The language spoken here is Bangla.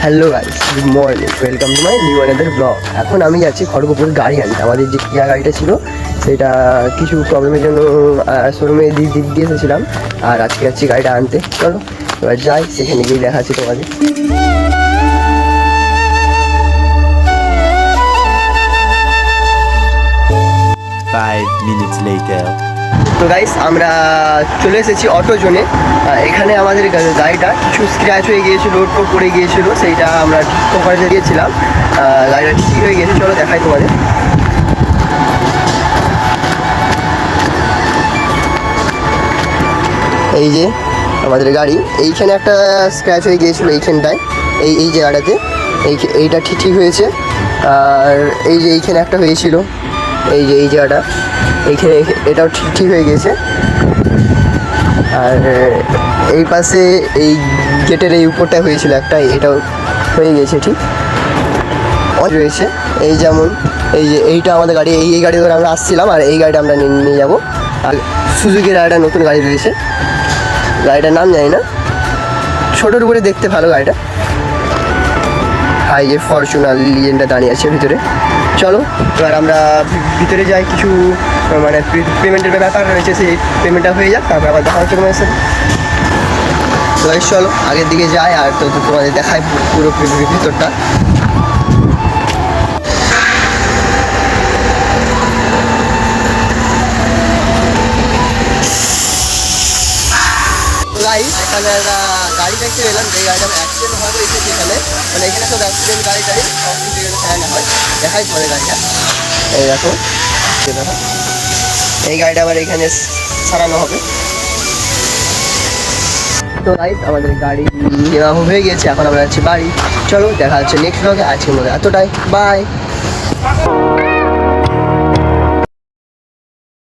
Hello guys, good morning, welcome to my new another blog. এখন আমি যাচ্ছি খড়গপুর গাড়ি আনতে। আমাদের যে কিয়া গাড়িটা ছিল সেটা কিছু প্রবলেমের জন্য শোরুমে দিয়ে এসেছিলাম, আর আজকে যাচ্ছি গাড়িটা আনতে। চলো এবার যাই, সেখানে গিয়ে দেখাচ্ছি তোমাদের। 5 minutes later. তো গাইস, আমরা চলে এসেছি অটো জোনে। এখানে আমাদের গাড়িটা কিছু স্ক্র্যাচ হয়ে গিয়েছিল, রোড পড়ে গিয়েছিল, সেইটা আমরা ঠিক করে দিয়েছিলাম। গাড়িটা ঠিক হয়ে গিয়েছে, চলো দেখাই তোমাদের। এই যে আমাদের গাড়ি, এইখানে একটা স্ক্র্যাচ হয়ে গিয়েছিলো এইখানটায়, এই জায়গাটাতে। এইটা ঠিক হয়েছে। আর এই যে এইখানে একটা হয়েছিল, এই জায়গাটা, এইখানে এটাও ঠিক হয়ে গিয়েছে। আর এই পাশে এই গেটের এই উপরটা হয়েছিল একটা, এটাও হয়ে গেছে ঠিক রয়েছে। এই যেমন এই যে এইটা আমাদের গাড়ি, এই গাড়ি ধরে আমরা আসছিলাম, আর এই গাড়িটা আমরা নিয়ে যাবো। আর সুজুকির একটা নতুন গাড়ি রয়েছে, গাড়িটার নাম জানি না, ছোটোর উপরে দেখতে ভালো গাড়িটা। আর এই যে ফরচুনার লিজেন্ডটা দাঁড়িয়ে আছে ভিতরে। চলো এবার আমরা ভিতরে যাই, কিছু মানে পেমেন্টের ব্যাপার রয়েছে, সেই পেমেন্টটা হয়ে যাক, তারপর আবার দেখা হচ্ছে তোমাদের সাথে। তো চলো আগের দিকে যাই, আর তো তোমাদের দেখাই পুরো ভিতরটা। এখানে একটা গাড়ি দেখতে পেলাম, যে গাড়িটা অ্যাক্সিডেন্ট হয়তো এসেছে এখানে, মানে এখানে সব অ্যাক্সিডেন্ট গাড়ি সব কিছু এখানে হয়, দেখাই পরে গাড়িটা। এই দেখো, এই গাড়িটা আবার এখানে সারানো হবে। তো গাইস, আমাদের গাড়ি নেওয়া হয়ে গেছে, এখন আমরা যাচ্ছি বাড়ি। চলো দেখা হচ্ছে নেক্সট ব্লগে। আজকের মধ্যে এতটাই, বাই।